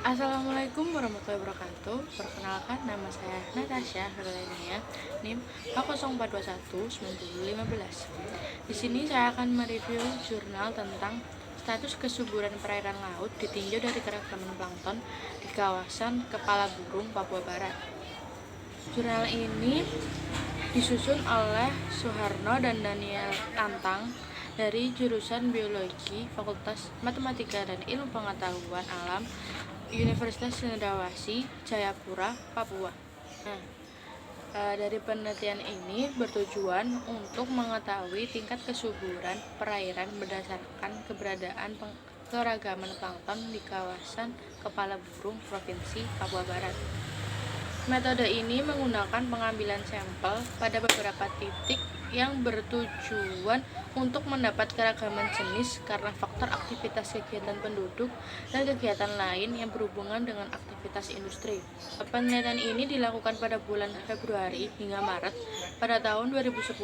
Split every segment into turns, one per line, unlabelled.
Assalamualaikum warahmatullahi wabarakatuh. Perkenalkan, nama saya Natasha Herlenia, NIM H04219015. Di sini saya akan mereview jurnal tentang status kesuburan perairan laut ditinjau dari keragaman plankton di kawasan Kepala Burung, Papua Barat. Jurnal ini disusun oleh Suharno dan Daniel Tantang dari jurusan Biologi Fakultas Matematika dan Ilmu Pengetahuan Alam Universitas Cendrawasih, Jayapura, Papua. Dari penelitian ini bertujuan untuk mengetahui tingkat kesuburan perairan berdasarkan keberadaan keragaman plankton di kawasan Kepala Burung Provinsi Papua Barat. Metode ini menggunakan pengambilan sampel pada beberapa titik yang bertujuan untuk mendapat keragaman jenis karena faktor aktivitas kegiatan penduduk dan kegiatan lain yang berhubungan dengan aktivitas industri. Penelitian ini dilakukan pada bulan Februari hingga Maret pada tahun 2010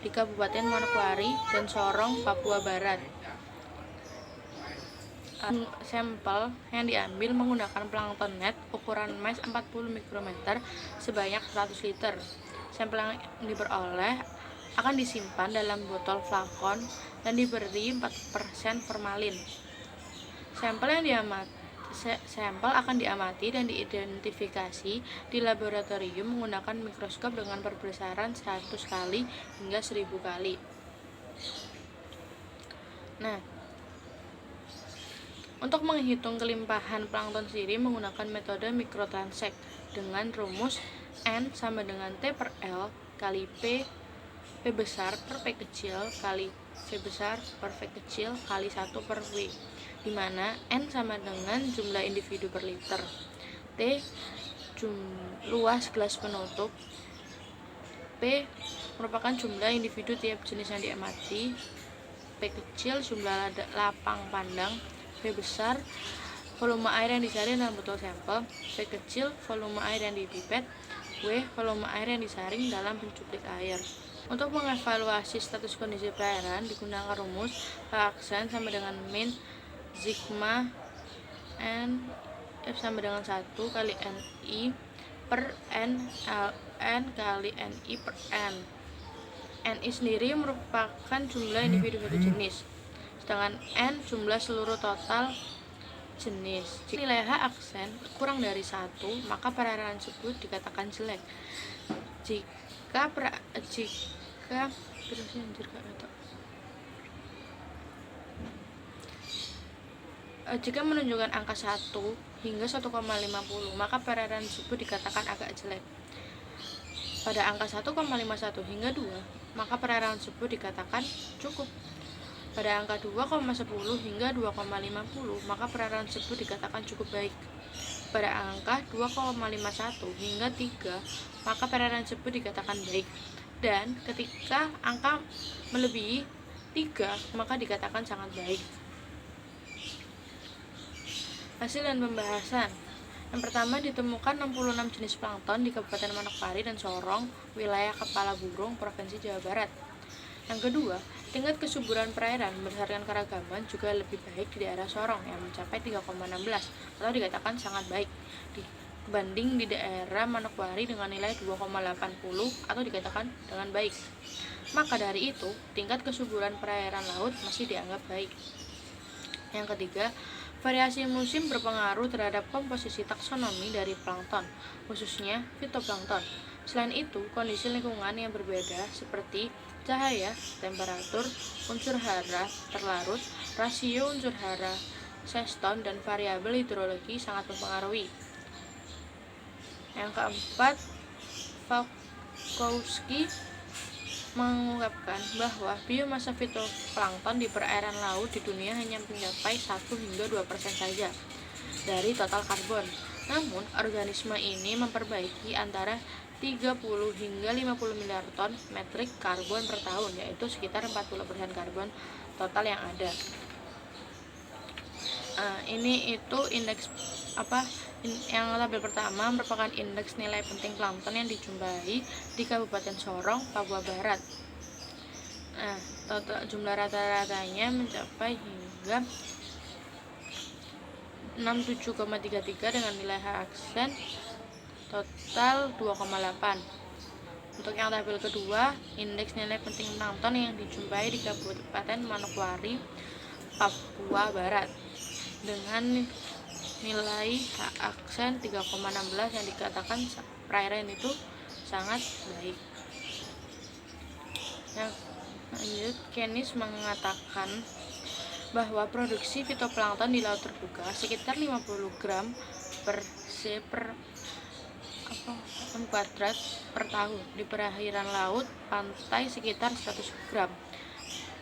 di Kabupaten Manokwari dan Sorong, Papua Barat. Sampel yang diambil menggunakan plankton net ukuran mes 40 mikrometer sebanyak 100 liter. Sampel yang diperoleh akan disimpan dalam botol flakon dan diberi 4% formalin. Sampel akan diamati dan diidentifikasi di laboratorium menggunakan mikroskop dengan perbesaran 100 kali hingga 1000 kali. Untuk menghitung kelimpahan plankton sendiri menggunakan metode mikrotransek dengan rumus N sama dengan T per L kali P besar per P kecil kali V besar per V kecil kali 1 per W, di mana N sama dengan jumlah individu per liter, T luas gelas penutup, P merupakan jumlah individu tiap jenis yang diamati, P kecil jumlah lapang pandang, V besar volume air yang disaring dalam botol sampel, V kecil volume air yang dipipet, W volume air yang disaring dalam pencuplik air. Untuk mengevaluasi status kondisi perairan digunakan rumus P-aksen sama dengan min sigma N F sama dengan 1 kali NI per N ln kali NI per N. NI sendiri merupakan jumlah individu satu jenis, sedangkan N jumlah seluruh total jenis. Jika nilai H aksen kurang dari 1, maka perairan tersebut dikatakan jelek. Jika menunjukkan angka 1 hingga 1,50, maka perairan tersebut dikatakan agak jelek. Pada angka 1,51 hingga 2, maka perairan tersebut dikatakan cukup. Pada angka 2,10 hingga 2,50, maka perairan tersebut dikatakan cukup baik. Pada angka 2,51 hingga 3, maka perairan tersebut dikatakan baik. Dan ketika angka melebihi 3, maka dikatakan sangat baik. Hasil dan pembahasan. Yang pertama, ditemukan 66 jenis plankton di Kabupaten Manokwari dan Sorong, wilayah Kepala Burung, Provinsi Jawa Barat. Yang kedua, tingkat kesuburan perairan berdasarkan keragaman juga lebih baik di daerah Sorong yang mencapai 3,16 atau dikatakan sangat baik dibanding di daerah Manokwari dengan nilai 2,80 atau dikatakan dengan baik. Maka dari itu, tingkat kesuburan perairan laut masih dianggap baik. Yang ketiga, variasi musim berpengaruh terhadap komposisi taksonomi dari plankton, khususnya fitoplankton. Selain itu, kondisi lingkungan yang berbeda seperti cahaya, temperatur, unsur hara terlarut, rasio unsur hara, seston, dan variabel hidrologi sangat mempengaruhi. Yang keempat, Falkowski mengungkapkan bahwa biomasa fitoplankton di perairan laut di dunia hanya mencapai 1 hingga 2% saja dari total karbon. Namun, organisme ini memperbaiki antara 30 hingga 50 miliar ton metrik karbon per tahun, yaitu sekitar 40% karbon total yang ada. Ini itu indeks yang tabel pertama merupakan indeks nilai penting plankton yang dijumpai di Kabupaten Sorong, Papua Barat. Total jumlah rata-ratanya mencapai hingga 67,33 dengan nilai H aksen total 2,8. Untuk yang tabel kedua, indeks nilai penting plankton yang dijumpai di Kabupaten Manokwari, Papua Barat dengan nilai H aksen 3,16 yang dikatakan perairan itu sangat baik. Yang lanjut, Kenis mengatakan bahwa produksi fitoplankton di laut terbuka sekitar 50 gram per kuadrat per tahun, di perairan laut pantai sekitar 100 gram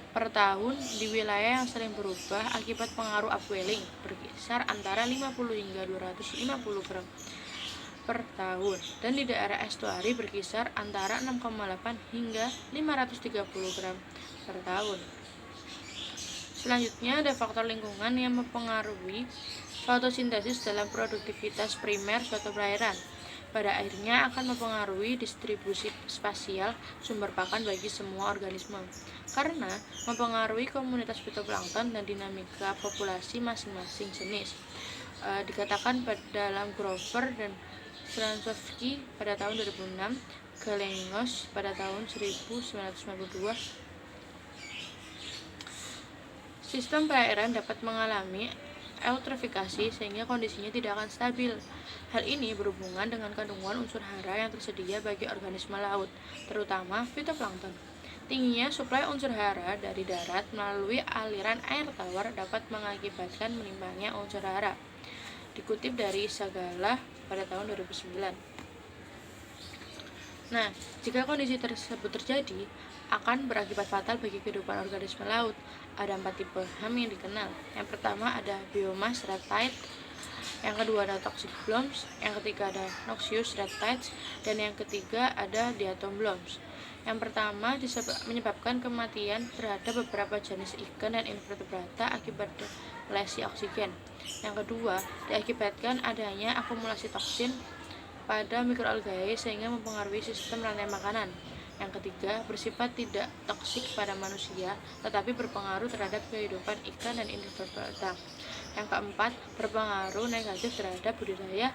per tahun, di wilayah yang sering berubah akibat pengaruh upwelling berkisar antara 50 hingga 250 gram per tahun, dan di daerah estuari berkisar antara 6,8 hingga 530 gram per tahun. Selanjutnya ada faktor lingkungan yang mempengaruhi fotosintesis dalam produktivitas primer suatu perairan. Pada akhirnya akan mempengaruhi distribusi spasial sumber pakan bagi semua organisme, karena mempengaruhi komunitas fitoplankton dan dinamika populasi masing-masing jenis. Dikatakan dalam Grover dan Stransovski pada tahun 2006, Galengos pada tahun 1992. Sistem perairan dapat mengalami eutrofikasi sehingga kondisinya tidak akan stabil. Hal ini berhubungan dengan kandungan unsur hara yang tersedia bagi organisme laut, terutama fitoplankton. Tingginya suplai unsur hara dari darat melalui aliran air tawar dapat mengakibatkan menimpangnya unsur hara. Dikutip dari Sagala pada tahun 2009. Nah, jika kondisi tersebut terjadi, akan berakibat fatal bagi kehidupan organisme laut. Ada 4 tipe HAM yang dikenal. Yang pertama ada biomass red tide, yang kedua ada toxic blooms, yang ketiga ada noxious red tides, dan yang ketiga ada diatom blooms. Yang pertama menyebabkan kematian terhadap beberapa jenis ikan dan invertebrata akibat deplesi oksigen. Yang kedua diakibatkan adanya akumulasi toksin pada mikroalgae sehingga mempengaruhi sistem rantai makanan. Yang ketiga, bersifat tidak toksik pada manusia, tetapi berpengaruh terhadap kehidupan ikan dan invertebrata. Yang keempat, berpengaruh negatif terhadap budidaya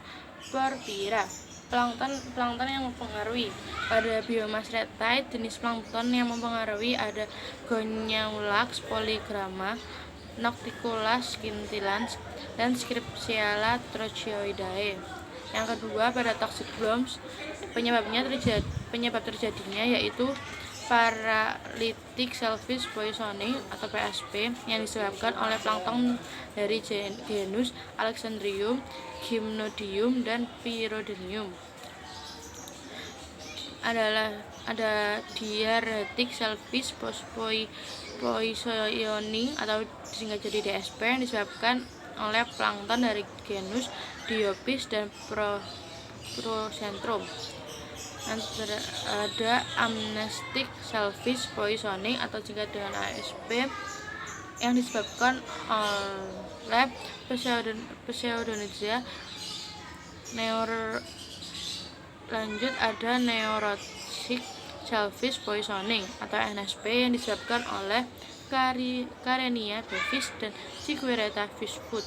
porfira. Plankton yang mempengaruhi pada biomass red tide, jenis plankton yang mempengaruhi ada Goniaulax polygrama, Nocticulus scintillans, dan Scripsiala trochioidae. Yang kedua, pada toxic blooms, penyebab terjadinya yaitu paralytic shellfish poisoning atau PSP yang disebabkan oleh plankton dari genus Alexandrium, Gymnodium, dan Pyrodinium. Ada diaretic shellfish poisoning atau disingkat jadi DSP yang disebabkan oleh plankton dari genus Diopis dan Procentrum. Ada amnestic shellfish poisoning atau singkat dengan ASP yang disebabkan oleh Pseudonychia lanjut ada neurotic shellfish poisoning atau NSP yang disebabkan oleh Karenia brevis dan Chicureta fishfoot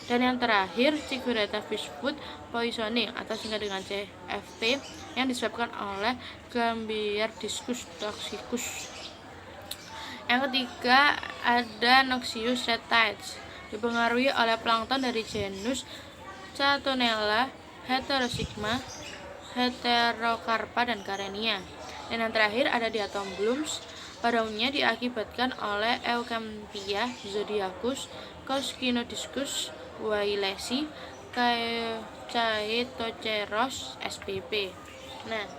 dan yang terakhir Chicureta fishfoot poisoning atau singkat dengan CFP yang disebabkan oleh Gambiardiscus toxicus. Yang ketiga ada Noxious red tides, dipengaruhi oleh plankton dari genus Chatonella, Heterosigma, Heterocarpa, dan Karenia. Dan yang terakhir ada diatom blooms, pada umumnya diakibatkan oleh Eucampia zodiacus, Coscinodiscus wailesi, Chaetoceros spp. Nah,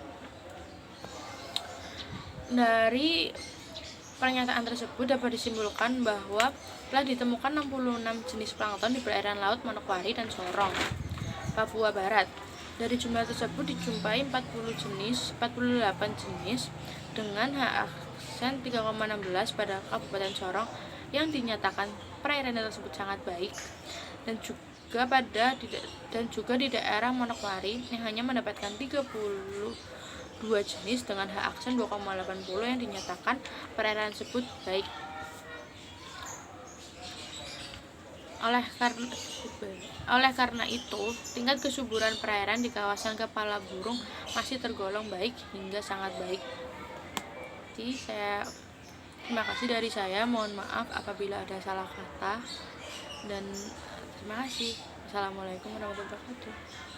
dari pernyataan tersebut dapat disimpulkan bahwa telah ditemukan 66 jenis plankton di perairan laut Manokwari dan Sorong, Papua Barat. Dari jumlah tersebut dijumpai 48 jenis dengan H aksen 3,16 pada Kabupaten Sorong yang dinyatakan perairan tersebut sangat baik, dan juga di daerah Manokwari yang hanya mendapatkan 32 jenis dengan H aksen 2,80 yang dinyatakan perairan tersebut baik. Oleh karena itu, tingkat kesuburan perairan di kawasan Kepala Burung masih tergolong baik hingga sangat baik. Terima kasih dari saya. Mohon maaf apabila ada salah kata, dan terima kasih. Assalamualaikum warahmatullahi wabarakatuh.